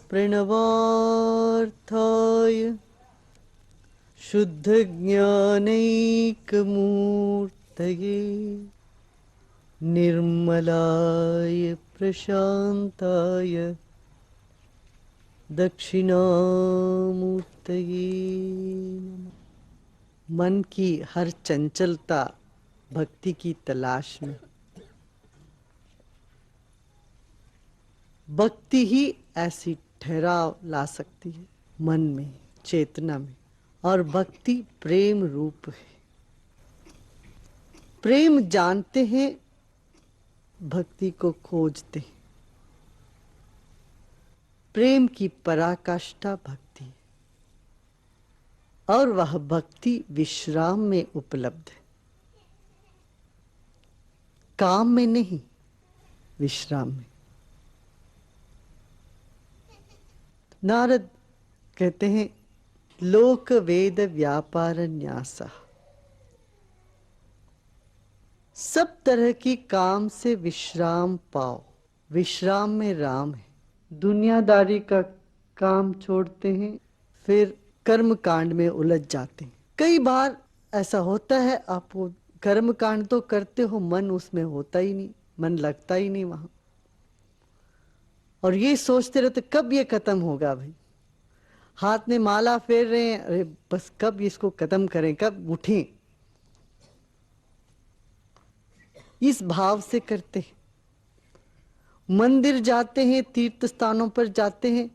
प्रणवार्थाय शुद्धज्ञानैकमूर्तये निर्मलाय प्रशान्ताय दक्षिणामूर्तये नमः। मन की हर चंचलता भक्ति की तलाश में, भक्ति ही ऐसी ठहराव ला सकती है मन में, चेतना में। और भक्ति प्रेम रूप है। प्रेम जानते हैं, भक्ति को खोजते हैं। प्रेम की पराकाष्ठा भक्ति है और वह भक्ति विश्राम में उपलब्ध है, काम में नहीं, विश्राम में। नारद कहते हैं लोक वेद व्यापार न्यासा, सब तरह की काम से विश्राम पाओ। विश्राम में राम है। दुनियादारी का काम छोड़ते हैं, फिर कर्म कांड में उलझ जाते हैं। कई बार ऐसा होता है, आप वो कर्म कांड तो करते हो, मन उसमें होता ही नहीं, मन लगता ही नहीं वहां, और ये सोचते रहते कब ये खत्म होगा। भाई हाथ में माला फेर रहे हैं, अरे बस कब इसको खत्म करें, कब उठें, इस भाव से करते हैं। मंदिर जाते हैं, तीर्थ स्थानों पर जाते हैं,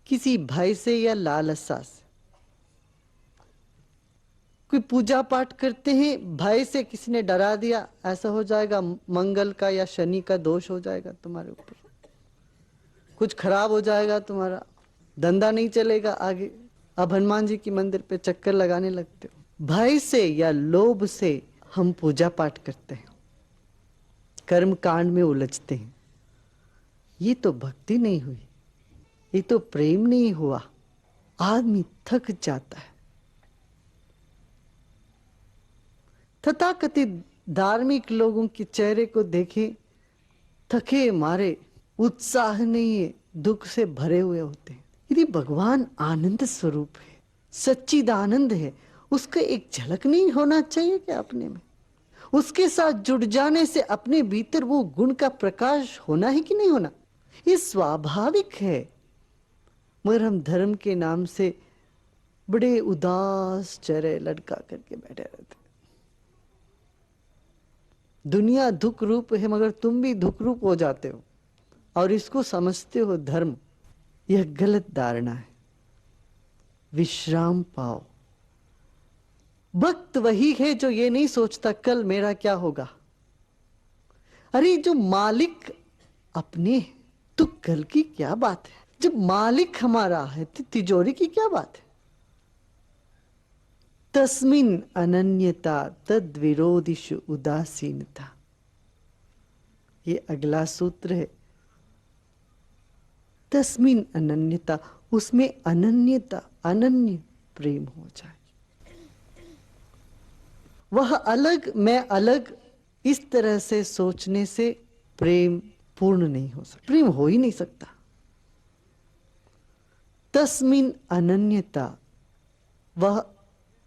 किसी भय से या लालसा से। कोई पूजा पाठ करते हैं, भय से किसी ने डरा दिया, ऐसा हो जाएगा, मंगल का या शनि का दोष हो जाएगा तुम्हारे ऊपर, कुछ खराब हो जाएगा, तुम्हारा धंधा नहीं चलेगा आगे। अब हनुमान जी की मंदिर पे चक्कर लगाने लगते हो। भय से या लोभ से हम पूजा पाठ करते हैं, कर्म कांड में उलझते हैं। ये तो भक्ति नहीं हुई, ये तो प्रेम नहीं हुआ। आदमी थक जाता है। तथाकथित धार्मिक लोगों के चेहरे को देखें, थके मारे, उत्साह नहीं है, दुख से भरे हुए होते हैं। यदि भगवान आनंद स्वरूप है, सच्चिदानंद है, उसका एक झलक नहीं होना चाहिए क्या अपने में? उसके साथ जुड़ जाने से अपने भीतर वो गुण का प्रकाश होना है कि नहीं होना? ये स्वाभाविक है। मगर हम धर्म के नाम से बड़े उदास चेहरे लटका करके बैठे रहते। दुनिया दुख रूप है, मगर तुम भी दुख रूप हो जाते हो और इसको समझते हो धर्म। यह गलत धारणा है। विश्राम पाओ। भक्त वही है जो ये नहीं सोचता कल मेरा क्या होगा। अरे जो मालिक अपने, तो कल की क्या बात है? जब मालिक हमारा है तो तिजोरी की क्या बात है? तस्मिन अनन्यता तद विरोधिषु उदासीनता, ये अगला सूत्र है। तस्मिन अनन्यता, उसमें अनन्यता, अनन्य प्रेम हो जाए। वह अलग, मैं अलग, इस तरह से सोचने से प्रेम पूर्ण नहीं हो सकता, प्रेम हो ही नहीं सकता। तस्मिन अनन्यता, वह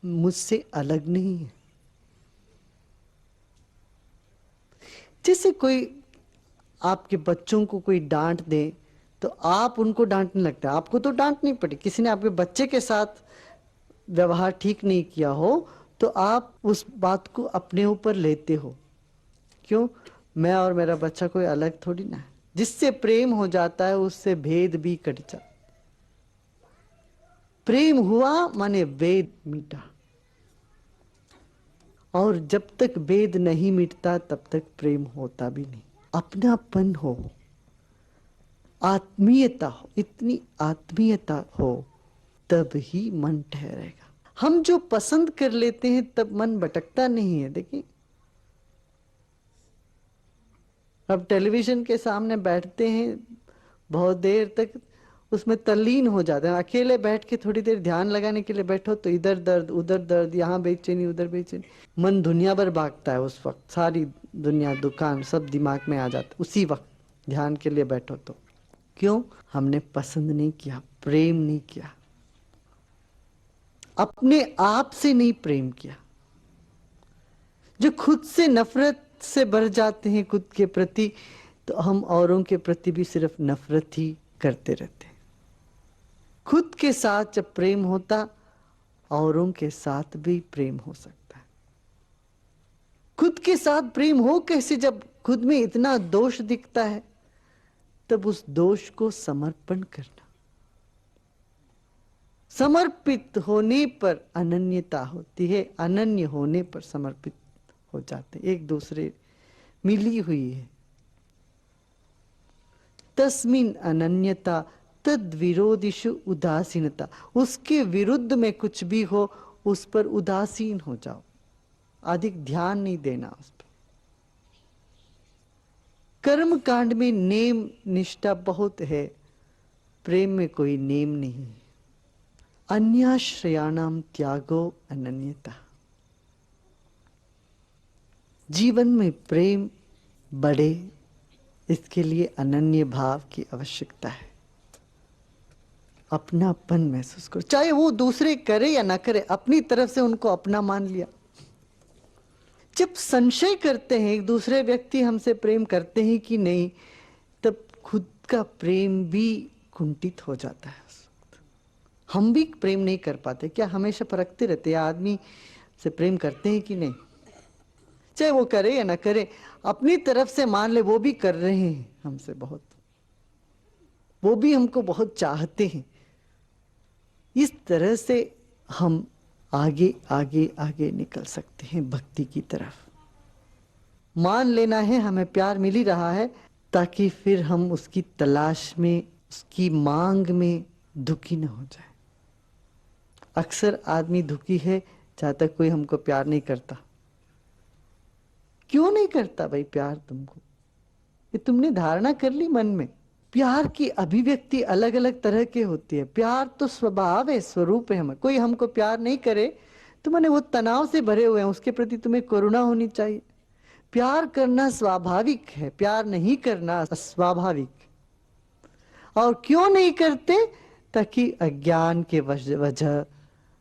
मुझसे अलग नहीं है। जैसे कोई आपके बच्चों को कोई डांट दे तो आप उनको डांटने लगते हैं, आपको तो डांट नहीं पड़ी। किसी ने आपके बच्चे के साथ व्यवहार ठीक नहीं किया हो तो आप उस बात को अपने ऊपर लेते हो। क्यों? मैं और मेरा बच्चा कोई अलग थोड़ी ना है। जिससे प्रेम हो जाता है उससे भेद भी कट जाता। प्रेम हुआ माने भेद मिटा, और जब तक भेद नहीं मिटता तब तक प्रेम होता भी नहीं। अपनापन हो, आत्मीयता हो, इतनी आत्मीयता हो तब ही मन ठहरेगा। हम जो पसंद कर लेते हैं तब मन भटकता नहीं है। देखिए, अब टेलीविजन के सामने बैठते हैं बहुत देर तक, उसमें तल्लीन हो जाते हैं। अकेले बैठ के थोड़ी देर ध्यान लगाने के लिए बैठो तो इधर दर्द उधर दर्द, यहाँ बेचैनी उधर बेचैनी, मन दुनिया भर भागता है। उस वक्त सारी दुनिया, दुकान सब दिमाग में आ जाता है उसी वक्त ध्यान के लिए बैठो तो। क्यों? हमने पसंद नहीं किया, प्रेम नहीं किया, अपने आप से नहीं प्रेम किया। जो खुद से नफरत से भर जाते हैं खुद के प्रति, तो हम औरों के प्रति भी सिर्फ नफरत ही करते रहते हैं। खुद के साथ जब प्रेम होता, औरों के साथ भी प्रेम हो सकता है। खुद के साथ प्रेम हो कैसे? जब खुद में इतना दोष दिखता है, तब उस दोष को समर्पण करना। समर्पित होने पर अनन्यता होती है, अनन्य होने पर समर्पित हो जाते, एक दूसरे मिली हुई है। तस्मिन अनन्यता तद विरोधिषु उदासीनता, उसके विरुद्ध में कुछ भी हो उस पर उदासीन हो जाओ, अधिक ध्यान नहीं देना उस पर। कर्म कांड में नेम निष्ठा बहुत है, प्रेम में कोई नेम नहीं है। अन्याश्रयाणाम त्यागो अनन्यता। जीवन में प्रेम बढ़े, इसके लिए अनन्य भाव की आवश्यकता है। अपनापन महसूस करो, चाहे वो दूसरे करे या ना करे, अपनी तरफ से उनको अपना मान लिया। जब संशय करते हैं एक दूसरे व्यक्ति हमसे प्रेम करते हैं कि नहीं, तब खुद का प्रेम भी कुंठित हो जाता है। हम भी प्रेम नहीं कर पाते क्या? हमेशा परखते रहते हैं आदमी से प्रेम करते हैं कि नहीं, चाहे वो करे या ना करे, अपनी तरफ से मान ले वो भी कर रहे हैं हमसे बहुत, वो भी हमको बहुत चाहते हैं। इस तरह से हम आगे आगे आगे निकल सकते हैं भक्ति की तरफ। मान लेना है हमें प्यार मिल ही रहा है, ताकि फिर हम उसकी तलाश में, उसकी मांग में दुखी न हो जाए। अक्सर आदमी दुखी है जहां तक कोई हमको प्यार नहीं करता। क्यों नहीं करता भाई प्यार तुमको? ये तुमने धारणा कर ली मन में। प्यार की अभिव्यक्ति अलग अलग तरह की होती है। प्यार तो स्वभाव है, स्वरूप है। हमें कोई हमको प्यार नहीं करे तो माने वो तनाव से भरे हुए हैं, उसके प्रति तुम्हें करुणा होनी चाहिए। प्यार करना स्वाभाविक है, प्यार नहीं करना अस्वाभाविक। और क्यों नहीं करते? ताकि अज्ञान के वजह,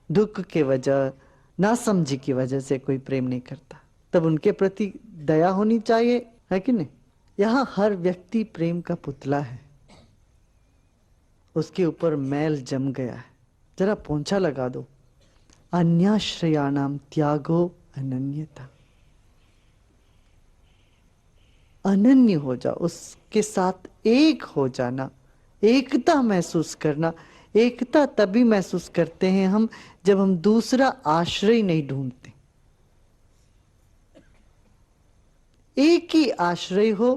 दुख के वजह, नासमझी की वजह से कोई प्रेम नहीं करता। तब उनके प्रति दया होनी चाहिए, है कि नहीं? यहां हर व्यक्ति प्रेम का पुतला है, उसके ऊपर मैल जम गया है, जरा पोंछा लगा दो। अन्याश्रयाणाम त्यागो अनन्यता। अनन्य हो जाओ, उसके साथ एक हो जाना, एकता महसूस करना। एकता तभी महसूस करते हैं हम जब हम दूसरा आश्रय नहीं ढूंढते। एक ही आश्रय हो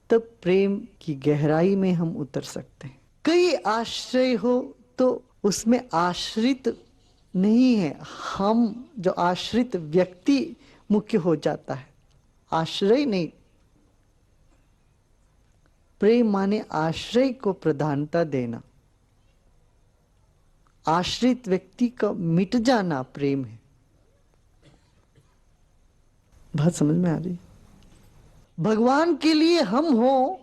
तब प्रेम की गहराई में हम उतर सकते हैं। कई आश्रय हो तो उसमें आश्रित नहीं है, हम जो आश्रित व्यक्ति मुख्य हो जाता है, आश्रय नहीं। प्रेम माने आश्रय को प्रधानता देना, आश्रित व्यक्ति का मिट जाना प्रेम है। बात समझ में आ रही? भगवान के लिए हम हो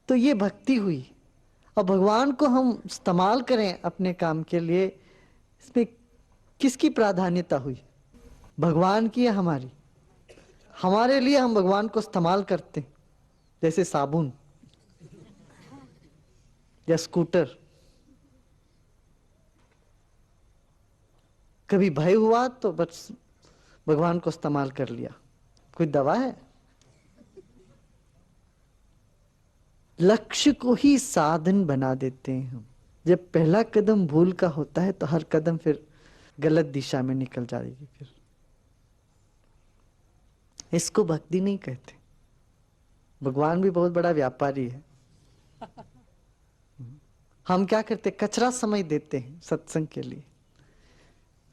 तो ये भक्ति हुई, और भगवान को हम इस्तेमाल करें अपने काम के लिए, इसमें किसकी प्राधान्यता हुई? भगवान की या हमारी? हमारे लिए हम भगवान को इस्तेमाल करते हैं, जैसे साबुन या स्कूटर। कभी भय हुआ तो बस भगवान को इस्तेमाल कर लिया। कोई दवा है? लक्ष्य को ही साधन बना देते हैं हम। जब पहला कदम भूल का होता है तो हर कदम फिर गलत दिशा में निकल जाएगी। फिर इसको भक्ति नहीं कहते। भगवान भी बहुत बड़ा व्यापारी है। हम क्या करते? कचरा समय देते हैं सत्संग के लिए।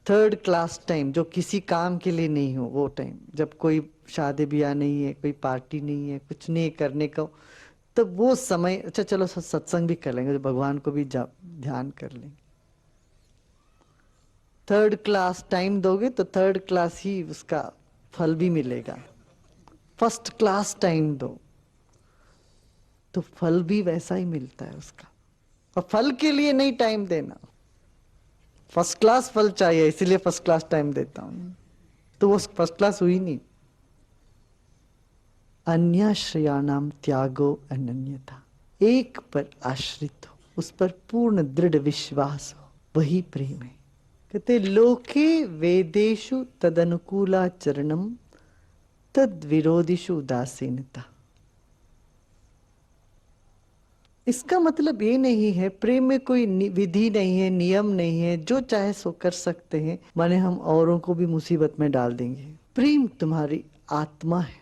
थर्ड क्लास टाइम, जो किसी काम के लिए नहीं हो, वो टाइम जब कोई शादी ब्याह नहीं है, कोई पार्टी नहीं है, कुछ नहीं करने का, तब वो समय, अच्छा चलो सत्संग भी कर लेंगे, तो भगवान को भी ध्यान कर लेंगे। थर्ड क्लास टाइम दोगे तो थर्ड क्लास ही उसका फल भी मिलेगा। फर्स्ट क्लास टाइम दो, तो फल भी वैसा ही मिलता है उसका। और फल के लिए नहीं टाइम देना, फर्स्ट क्लास फल चाहिए इसीलिए फर्स्ट क्लास टाइम देता हूं, तो वो फर्स्ट क्लास हुई नहीं। अन्याश्रयाणाम त्यागो अनन्यथा, एक पर आश्रित हो, उस पर पूर्ण दृढ़ विश्वास हो, वही प्रेम है। कहते लोके वेदेषु तदनुकूलाचरणम तद विरोधिषु उदासीनता। इसका मतलब ये नहीं है प्रेम में कोई विधि नहीं है, नियम नहीं है, जो चाहे सो कर सकते हैं, माने हम औरों को भी मुसीबत में डाल देंगे। प्रेम तुम्हारी आत्मा है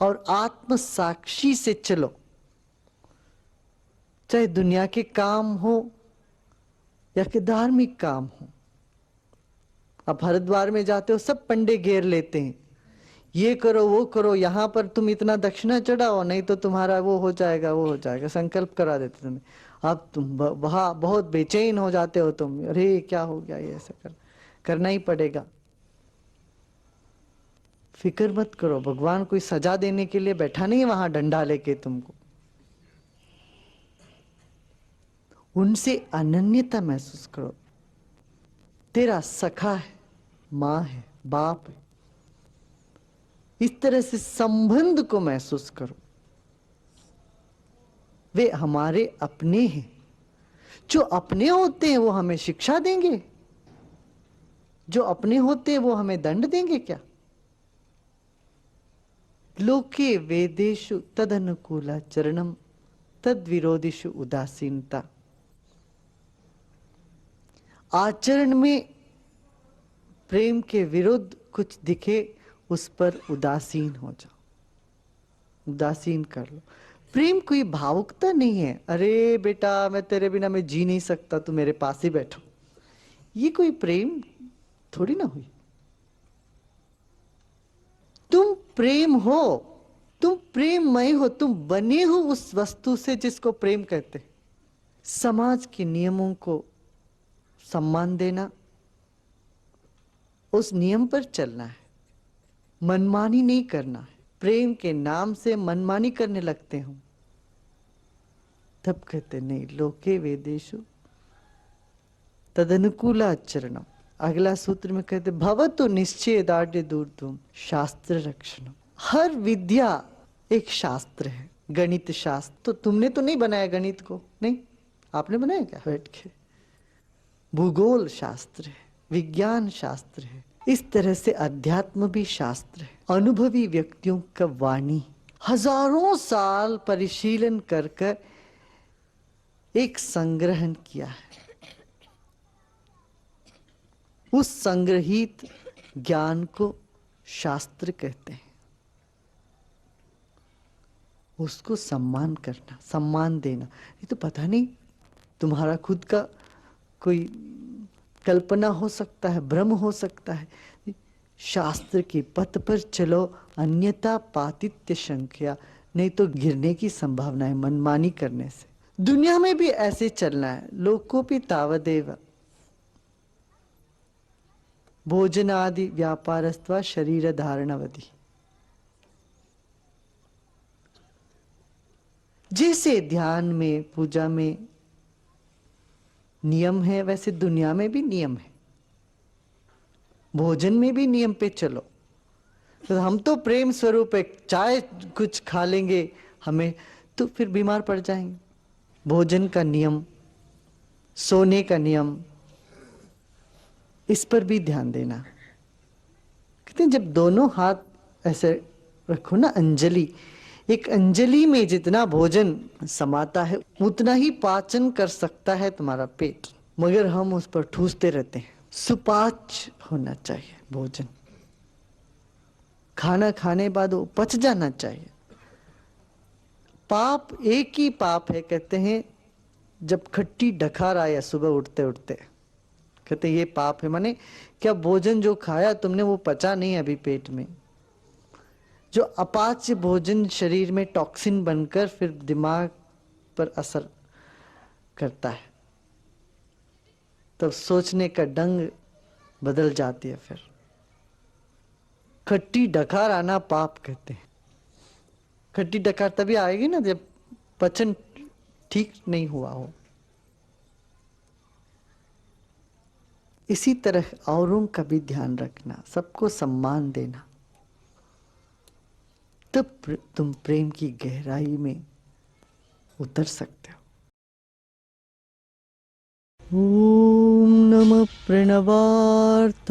और आत्म साक्षी से चलो, चाहे दुनिया के काम हो या कि धार्मिक काम हो। अब हरिद्वार में जाते हो, सब पंडे घेर लेते हैं, ये करो वो करो, यहां पर तुम इतना दक्षिणा चढ़ाओ नहीं तो तुम्हारा वो हो जाएगा वो हो जाएगा, संकल्प करा देते तुम्हें। अब तुम वहां बहुत बेचैन हो जाते हो तुम, अरे क्या हो गया, ये ऐसा करना ही पड़ेगा। फिक्र मत करो, भगवान कोई सजा देने के लिए बैठा नहीं वहां डंडा लेके तुमको। उनसे अनन्यता महसूस करो, तेरा सखा है, मां है, बाप है, इस तरह से संबंध को महसूस करो। वे हमारे अपने हैं, जो अपने होते हैं वो हमें शिक्षा देंगे, जो अपने होते हैं वो हमें दंड देंगे क्या? लोके वेदेषु तदनुकूलाचरणम तद विरोधिषु उदासीनता। आचरण में प्रेम के विरुद्ध कुछ दिखे उस पर उदासीन हो जाओ, उदासीन कर लो। प्रेम कोई भावुकता नहीं है, अरे बेटा मैं तेरे बिना मैं जी नहीं सकता, तू मेरे पास ही बैठो, ये कोई प्रेम थोड़ी ना हुई। तुम प्रेम हो, तुम प्रेममय हो, तुम बने हो उस वस्तु से जिसको प्रेम कहते। समाज के नियमों को सम्मान देना, उस नियम पर चलना है, मनमानी नहीं करना है। प्रेम के नाम से मनमानी करने लगते हो तब कहते नहीं, लोके वेदेषु तदनुकूलाचरणम। अगला सूत्र में कहते भवतु निश्चय दाढ़ दूर तुम शास्त्र रक्षणम। हर विद्या एक शास्त्र है, गणित शास्त्र तो तुमने तो नहीं बनाया, गणित को नहीं, आपने बनाया क्या बैठ के? भूगोल शास्त्र है, विज्ञान शास्त्र है, इस तरह से अध्यात्म भी शास्त्र है। अनुभवी व्यक्तियों का वाणी हजारों साल परिशीलन कर कर एक संग्रहण किया है, उस संग्रहित ज्ञान को शास्त्र कहते हैं। उसको सम्मान करना, सम्मान देना। ये तो पता नहीं, तुम्हारा खुद का कोई कल्पना हो सकता है, भ्रम हो सकता है। शास्त्र के पथ पर चलो, अन्यथा पातित्य शंख्या, नहीं तो गिरने की संभावना है मनमानी करने से। दुनिया में भी ऐसे चलना है, लोकोपि तावदेव भोजनादि व्यापारस्त्वा शरीर धारणवधि। जैसे ध्यान में, पूजा में नियम है, वैसे दुनिया में भी नियम है, भोजन में भी नियम पे चलो। तो हम तो प्रेम स्वरूप है, चाय कुछ खा लेंगे हमें तो फिर बीमार पड़ जाएंगे। भोजन का नियम, सोने का नियम, इस पर भी ध्यान देना। कहते हैं जब दोनों हाथ ऐसे रखो ना, अंजलि, एक अंजलि में जितना भोजन समाता है उतना ही पाचन कर सकता है तुम्हारा पेट, मगर हम उस पर ठूसते रहते हैं। सुपाच्य होना चाहिए भोजन, खाना खाने बाद वो पच जाना चाहिए। पाप एक ही पाप है, कहते हैं जब खट्टी डकार आया सुबह उठते उठते, कहते ये पाप है। माने क्या भोजन जो खाया तुमने वो पचा नहीं अभी पेट में, जो अपाच्य भोजन शरीर में टॉक्सिन बनकर फिर दिमाग पर असर करता है, तो सोचने का ढंग बदल जाती है। फिर खट्टी डकार आना पाप कहते हैं। खट्टी डकार तभी आएगी ना जब पचन ठीक नहीं हुआ हो। इसी तरह औरों का भी ध्यान रखना, सबको सम्मान देना, तब तुम प्रेम की गहराई में उतर सकते हो। ओम नमः प्रणवार्थाय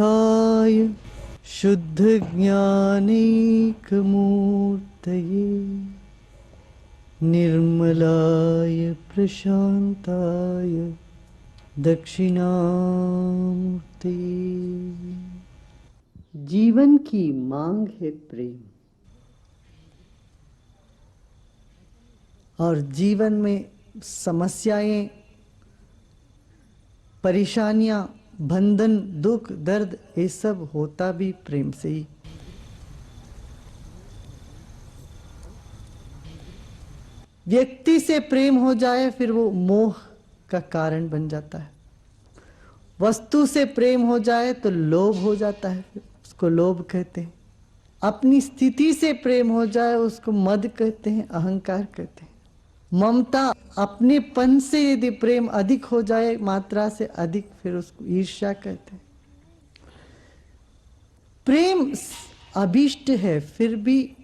शुद्ध ज्ञानैक मूर्तये निर्मलाय प्रशांताय दक्षिणामूर्तये। जीवन की मांग है प्रेम, और जीवन में समस्याएं, परेशानियां, बंधन, दुख, दर्द, ये सब होता भी प्रेम से ही। व्यक्ति से प्रेम हो जाए फिर वो मोह का कारण बन जाता है। वस्तु से प्रेम हो जाए तो लोभ हो जाता है, उसको लोभ कहते हैं। अपनी स्थिति से प्रेम हो जाए उसको मद कहते हैं, अहंकार कहते हैं। ममता, अपनेपन से यदि प्रेम अधिक हो जाए, मात्रा से अधिक, फिर उसको ईर्ष्या कहते हैं। प्रेम अभिष्ट है, फिर भी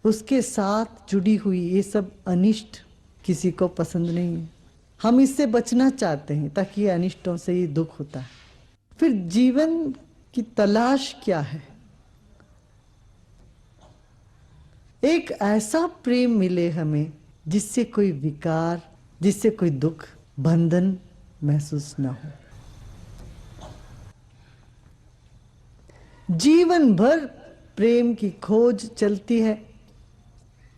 उसके साथ जुड़ी हुई ये सब अनिष्ट किसी को पसंद नहीं है। हम इससे बचना चाहते हैं ताकि ये अनिष्टों से ही दुख होता है। फिर जीवन की तलाश क्या है? एक ऐसा प्रेम मिले हमें जिससे कोई विकार, जिससे कोई दुख, बंधन महसूस न हो। जीवन भर प्रेम की खोज चलती है।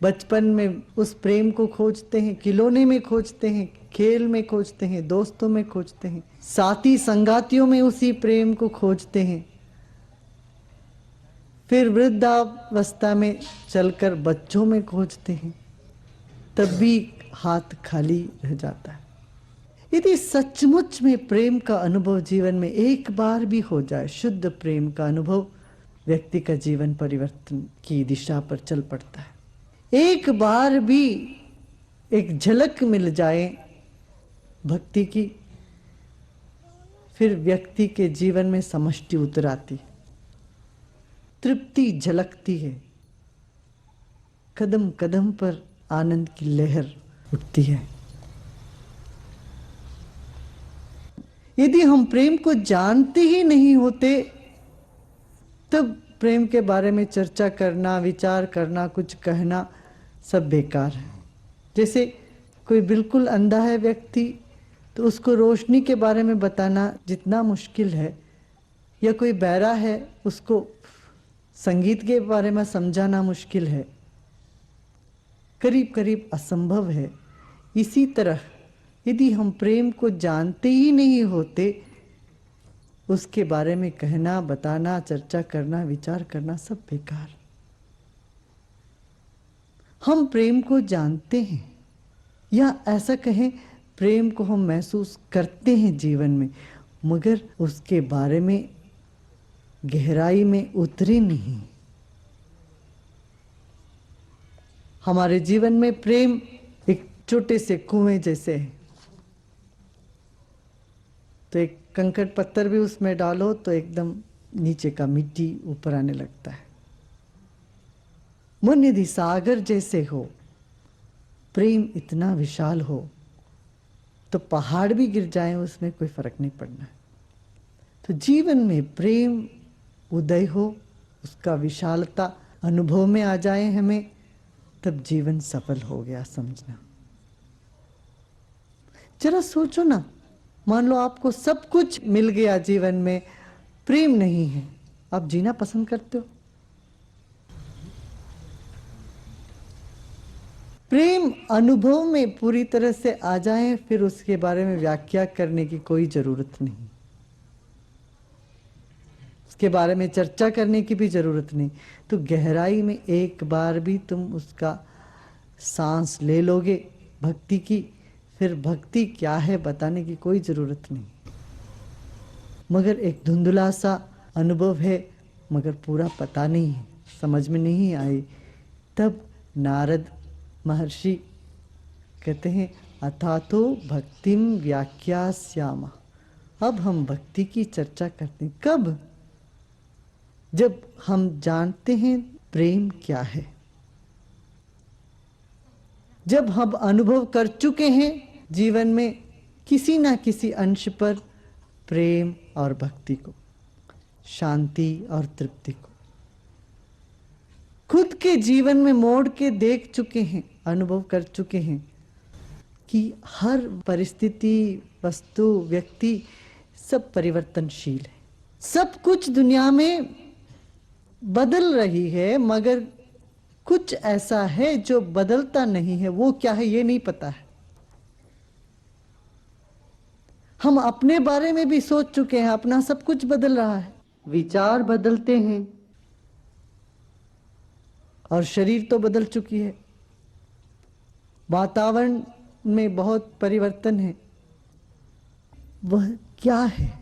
बचपन में उस प्रेम को खोजते हैं, खिलौने में खोजते हैं, खेल में खोजते हैं, दोस्तों में खोजते हैं, साथी संगातियों में उसी प्रेम को खोजते हैं। फिर वृद्धावस्था में चलकर बच्चों में खोजते हैं, तब भी हाथ खाली रह जाता है। यदि सचमुच में प्रेम का अनुभव जीवन में एक बार भी हो जाए, शुद्ध प्रेम का अनुभव, व्यक्ति का जीवन परिवर्तन की दिशा पर चल पड़ता है। एक बार भी एक झलक मिल जाए भक्ति की, फिर व्यक्ति के जीवन में समष्टि उतर आती, तृप्ति झलकती है, कदम कदम पर आनंद की लहर उठती है। यदि हम प्रेम को जानते ही नहीं होते, तब प्रेम के बारे में चर्चा करना, विचार करना, कुछ कहना सब बेकार है। जैसे कोई बिल्कुल अंधा है व्यक्ति, तो उसको रोशनी के बारे में बताना जितना मुश्किल है, या कोई बहरा है उसको संगीत के बारे में समझाना मुश्किल है, करीब करीब असंभव है। इसी तरह यदि हम प्रेम को जानते ही नहीं होते, उसके बारे में कहना, बताना, चर्चा करना, विचार करना सब बेकार। हम प्रेम को जानते हैं, या ऐसा कहें प्रेम को हम महसूस करते हैं जीवन में, मगर उसके बारे में गहराई में उतरे नहीं। हमारे जीवन में प्रेम एक छोटे से कुएं जैसे है। तो एक कंकड़ पत्थर भी उसमें डालो तो एकदम नीचे का मिट्टी ऊपर आने लगता है। मन यदि सागर जैसे हो, प्रेम इतना विशाल हो, तो पहाड़ भी गिर जाएं उसमें कोई फर्क नहीं पड़ना। तो जीवन में प्रेम उदय हो, उसका विशालता अनुभव में आ जाए हमें, तब जीवन सफल हो गया समझना। जरा सोचो ना, मान लो आपको सब कुछ मिल गया जीवन में, प्रेम नहीं है, आप जीना पसंद करते हो? प्रेम अनुभव में पूरी तरह से आ जाए, फिर उसके बारे में व्याख्या करने की कोई जरूरत नहीं, उसके बारे में चर्चा करने की भी जरूरत नहीं। तो गहराई में एक बार भी तुम उसका सांस ले लोगे भक्ति की, फिर भक्ति क्या है बताने की कोई जरूरत नहीं। मगर एक धुंधला सा अनुभव है, मगर पूरा पता नहीं है, समझ में नहीं आई, तब नारद महर्षि कहते हैं अथातो भक्तिम व्याख्यास्यामः। अब हम भक्ति की चर्चा करते हैं। कब? जब हम जानते हैं प्रेम क्या है, जब हम अनुभव कर चुके हैं जीवन में किसी ना किसी अंश पर प्रेम और भक्ति को, शांति और तृप्ति को, खुद के जीवन में मोड़ के देख चुके हैं, अनुभव कर चुके हैं कि हर परिस्थिति, वस्तु, व्यक्ति सब परिवर्तनशील है। सब कुछ दुनिया में बदल रही है, मगर कुछ ऐसा है जो बदलता नहीं है। वो क्या है ये नहीं पता है। हम अपने बारे में भी सोच चुके हैं, अपना सब कुछ बदल रहा है, विचार बदलते हैं और शरीर तो बदल चुकी है, वातावरण में बहुत परिवर्तन है। वह क्या है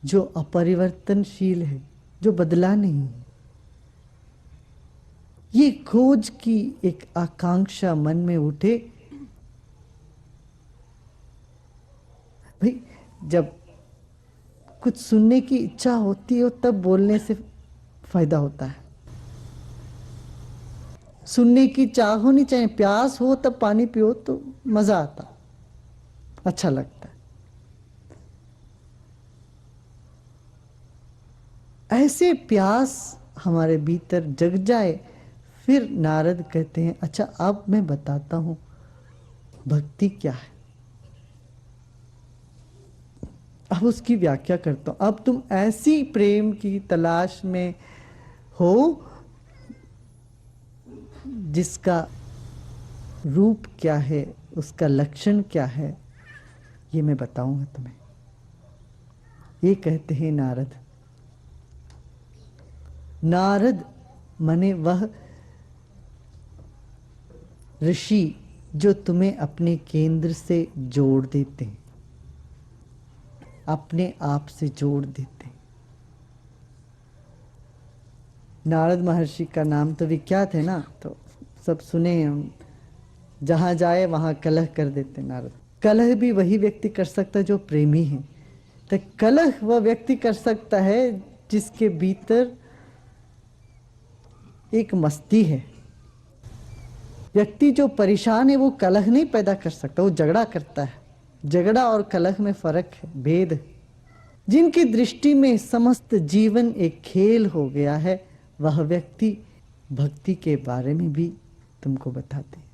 जो अपरिवर्तनशील है, जो बदला नहीं है? ये खोज की एक आकांक्षा मन में उठे। भाई, जब कुछ सुनने की इच्छा होती हो तब बोलने से फायदा होता है। सुनने की चाह होनी चाहिए, प्यास हो तब पानी पियो तो मजा आता, अच्छा लगता है। ऐसे प्यास हमारे भीतर जग जाए, फिर नारद कहते हैं अच्छा अब मैं बताता हूं भक्ति क्या है। अब उसकी व्याख्या करता हूं। अब तुम ऐसी प्रेम की तलाश में हो जिसका रूप क्या है, उसका लक्षण क्या है, ये मैं बताऊंगा तुम्हें। ये कहते हैं नारद। नारद माने वह ऋषि जो तुम्हें अपने केंद्र से जोड़ देते हैं, अपने आप से जोड़ देते हैं। नारद महर्षि का नाम तो विख्यात है ना, तो सब सुने हम। जहां जाए वहां कलह कर देते नारद। कलह भी वही व्यक्ति कर सकता है जो प्रेमी है। तो कलह वह व्यक्ति कर सकता है जिसके भीतर एक मस्ती है। व्यक्ति जो परेशान है वो कलह नहीं पैदा कर सकता, वो झगड़ा करता है। झगड़ा और कलह में फर्क है, भेद है। जिनकी दृष्टि में समस्त जीवन एक खेल हो गया है, वह व्यक्ति भक्ति के बारे में भी तुमको बताते हैं।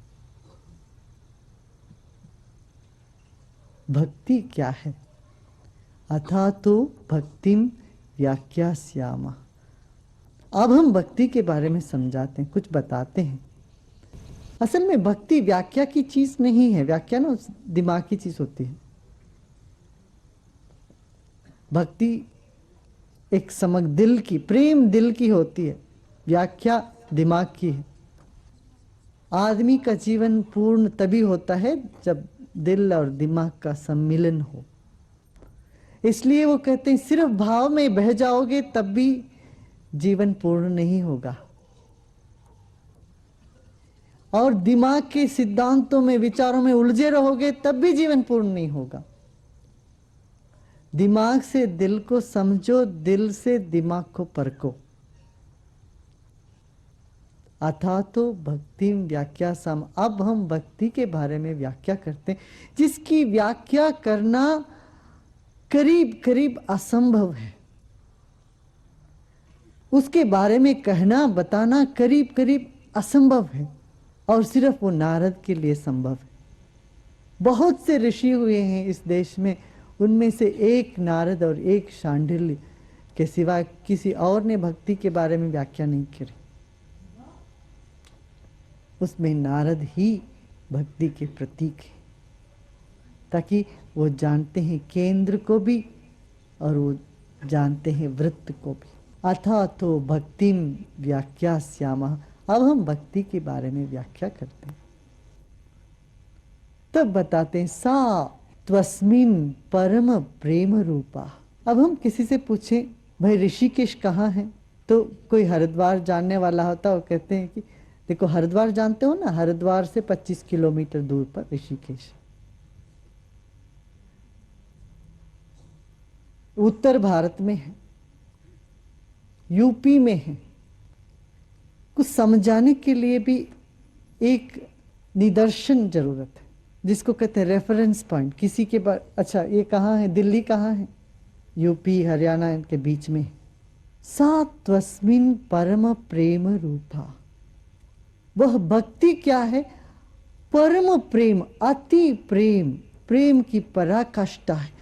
भक्ति क्या है? अथातो भक्तिम व्याख्यास्यामः। अब हम भक्ति के बारे में समझाते हैं, कुछ बताते हैं। असल में भक्ति व्याख्या की चीज नहीं है। व्याख्या ना दिमाग की चीज होती है। भक्ति एक समग्र दिल की, प्रेम दिल की होती है, व्याख्या दिमाग की है। आदमी का जीवन पूर्ण तभी होता है जब दिल और दिमाग का सम्मिलन हो। इसलिए वो कहते हैं सिर्फ भाव में बह जाओगे तब भी जीवन पूर्ण नहीं होगा, और दिमाग के सिद्धांतों में, विचारों में उलझे रहोगे तब भी जीवन पूर्ण नहीं होगा। दिमाग से दिल को समझो, दिल से दिमाग को परखो। अथातो भक्तिम व्याख्यासम। अब हम भक्ति के बारे में व्याख्या करते हैं, जिसकी व्याख्या करना करीब करीब असंभव है। उसके बारे में कहना, बताना करीब करीब असंभव है, और सिर्फ वो नारद के लिए संभव है। बहुत से ऋषि हुए हैं इस देश में, उनमें से एक नारद और एक शांडिल्य के सिवा किसी और ने भक्ति के बारे में व्याख्या नहीं करी। उसमें नारद ही भक्ति के प्रतीक है, ताकि वो जानते हैं केंद्र को भी और वो जानते हैं वृत्त को भी। अथातो भक्तिम व्याख्यास्यामः। अब हम भक्ति के बारे में व्याख्या करते हैं। तब बताते हैं सा त्वस्मिन् परम प्रेम रूपा। अब हम किसी से पूछें भाई ऋषिकेश कहाँ है, तो कोई हरिद्वार जानने वाला होता, वो कहते हैं कि देखो हरिद्वार जानते हो ना, हरिद्वार से 25 किलोमीटर दूर पर ऋषिकेश, उत्तर भारत में है, यूपी में है। कुछ समझाने के लिए भी एक निदर्शन जरूरत है, जिसको कहते हैं रेफरेंस पॉइंट। किसी के पास, अच्छा ये कहाँ है, दिल्ली कहाँ है, यूपी हरियाणा इनके बीच में। सा त्वस्मिन् परम प्रेम रूपा, वह भक्ति क्या है, परम प्रेम, अति प्रेम, प्रेम की पराकाष्ठा है।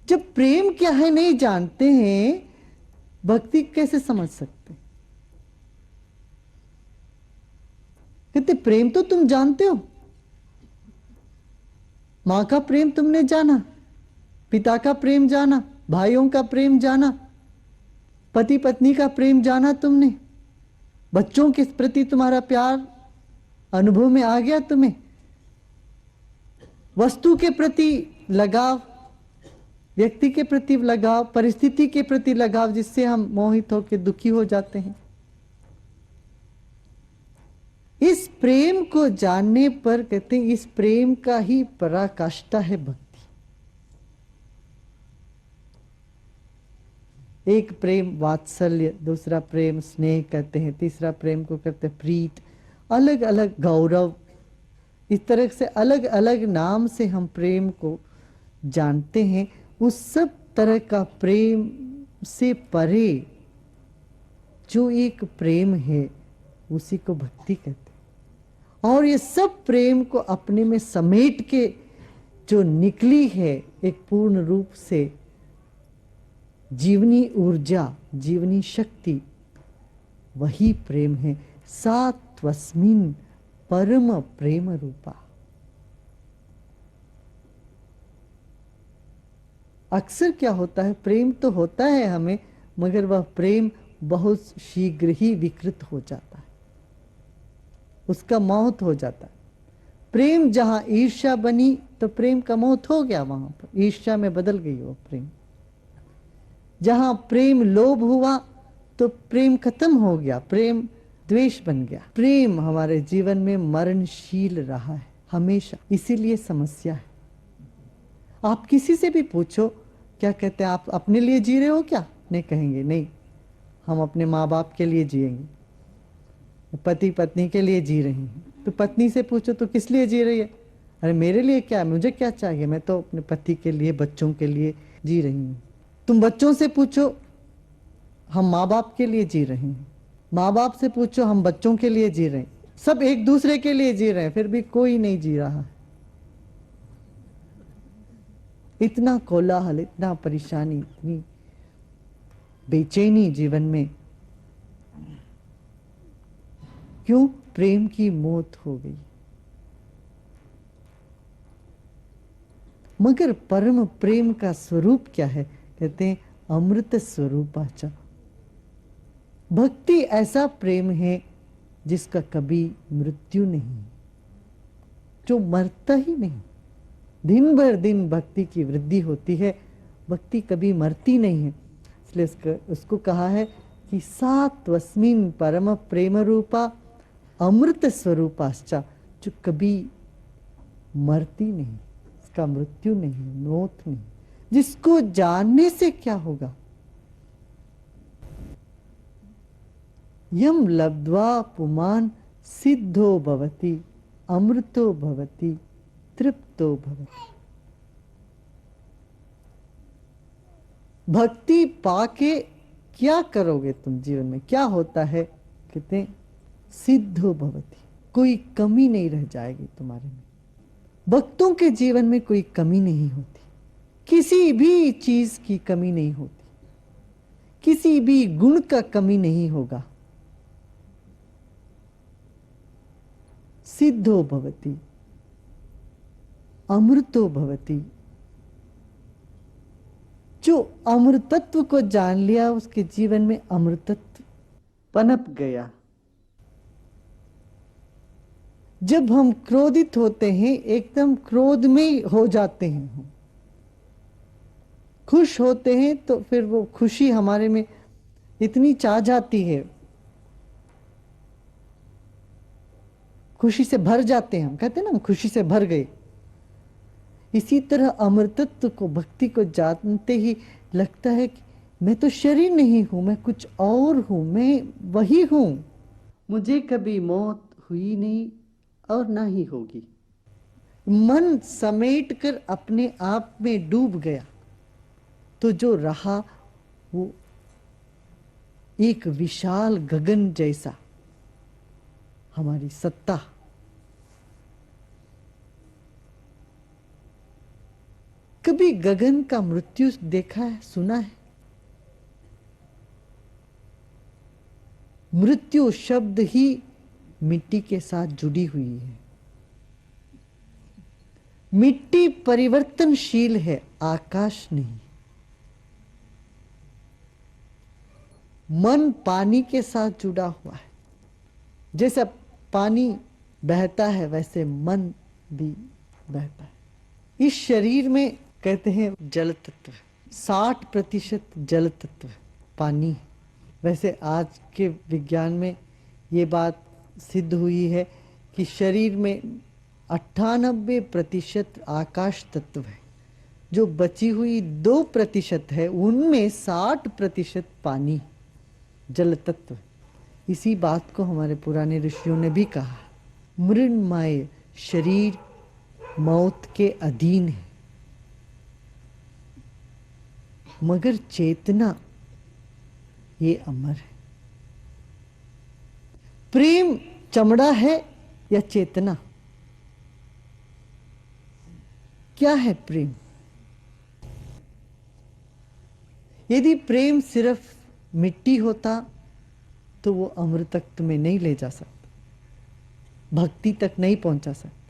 जब प्रेम क्या है नहीं जानते हैं, भक्ति कैसे समझ सकते? कहते प्रेम तो तुम जानते हो, मां का प्रेम तुमने जाना, पिता का प्रेम जाना, भाइयों का प्रेम जाना, पति पत्नी का प्रेम जाना तुमने, बच्चों के प्रति तुम्हारा प्यार अनुभव में आ गया तुम्हें, वस्तु के प्रति लगाव, व्यक्ति के प्रति लगाव, परिस्थिति के प्रति लगाव, जिससे हम मोहित होकर दुखी हो जाते हैं। इस प्रेम को जानने पर कहते हैं इस प्रेम का ही पराकाष्ठा है भक्ति। एक प्रेम वात्सल्य, दूसरा प्रेम स्नेह कहते हैं, तीसरा प्रेम को कहते हैं प्रीत, अलग अलग गौरव, इस तरह से अलग अलग नाम से हम प्रेम को जानते हैं। उस सब तरह का प्रेम से परे जो एक प्रेम है उसी को भक्ति कहते हैं। और ये सब प्रेम को अपने में समेट के जो निकली है एक पूर्ण रूप से जीवनी ऊर्जा, जीवनी शक्ति, वही प्रेम है। सा त्वस्मिन् परम प्रेम रूपा। अक्सर क्या होता है, प्रेम तो होता है हमें, मगर वह प्रेम बहुत शीघ्र ही विकृत हो जाता है, उसका मौत हो जाता है। प्रेम जहां ईर्ष्या बनी तो प्रेम का मौत हो गया, वहां पर ईर्ष्या में बदल गई वो प्रेम। जहां प्रेम लोभ हुआ तो प्रेम खत्म हो गया, प्रेम द्वेष बन गया। प्रेम हमारे जीवन में मरणशील रहा है हमेशा, इसीलिए समस्या है। आप किसी से भी पूछो क्या कहते हैं, आप अपने लिए जी रहे हो क्या, नहीं कहेंगे नहीं, हम अपने माँ बाप के लिए जिएंगे, पति पत्नी के लिए जी रही हैं। तो पत्नी से पूछो तो किस लिए जी रही है, अरे मेरे लिए क्या, मुझे क्या चाहिए, मैं तो अपने पति के लिए, बच्चों के लिए जी रही हूँ। तुम बच्चों से पूछो, हम माँ बाप के लिए जी रहे हैं, माँ बाप से पूछो, हम बच्चों के लिए जी रहे हैं, सब एक दूसरे के लिए जी रहे हैं, फिर भी कोई नहीं जी रहा है। इतना कोलाहल, इतना परेशानी, इतनी बेचैनी जीवन में, क्यों? प्रेम की मौत हो गई। मगर परम प्रेम का स्वरूप क्या है, कहते हैं अमृत स्वरूपाचा। भक्ति ऐसा प्रेम है जिसका कभी मृत्यु नहीं, जो मरता ही नहीं। दिन भर दिन भक्ति की वृद्धि होती है, भक्ति कभी मरती नहीं है। इसलिए उसको कहा है कि सा त्वस्मिन् परम प्रेम रूपा अमृत स्वरूपाश्चा, जो कभी मरती नहीं, इसका मृत्यु नहीं, मौत नहीं। जिसको जानने से क्या होगा, यम लब्ध्वा पुमान सिद्धो भवति अमृतो भवति तृप्तो भवति। भक्ति पाके क्या करोगे तुम जीवन में, क्या होता है, कहते हैं सिद्धो भवति, कोई कमी नहीं रह जाएगी तुम्हारे में। भक्तों के जीवन में कोई कमी नहीं होती, किसी भी चीज की कमी नहीं होती, किसी भी गुण का कमी नहीं होगा। सिद्धो भवति अमृतो भवति, जो अमृतत्व को जान लिया उसके जीवन में अमृतत्व पनप गया। जब हम क्रोधित होते हैं, एकदम क्रोध में हो जाते हैं, हम खुश होते हैं तो फिर वो खुशी हमारे में इतनी चा जाती है, खुशी से भर जाते हैं, हम कहते हैं ना हम खुशी से भर गए। इसी तरह अमृतत्व को, भक्ति को जानते ही लगता है कि मैं तो शरीर नहीं हूं, मैं कुछ और हूं, मैं वही हूं, मुझे कभी मौत हुई नहीं और ना ही होगी। मन समेट कर अपने आप में डूब गया तो जो रहा वो एक विशाल गगन जैसा हमारी सत्ता। कभी गगन का मृत्यु देखा है, सुना है? मृत्यु शब्द ही मिट्टी के साथ जुड़ी हुई है। मिट्टी परिवर्तनशील है, आकाश नहीं। मन पानी के साथ जुड़ा हुआ है। जैसे पानी बहता है वैसे मन भी बहता है। इस शरीर में कहते हैं जल तत्व, 60% जल तत्व पानी। वैसे आज के विज्ञान में ये बात सिद्ध हुई है कि शरीर में 98% आकाश तत्व है, जो बची हुई 2% है उनमें 60% पानी, जल तत्व। इसी बात को हमारे पुराने ऋषियों ने भी कहा, मृण्मय शरीर मौत के अधीन है, मगर चेतना ये अमर है। प्रेम चमड़ा है या चेतना? क्या है प्रेम? यदि प्रेम सिर्फ मिट्टी होता तो वो अमृतत्व में नहीं ले जा सकता, भक्ति तक नहीं पहुंचा सकता।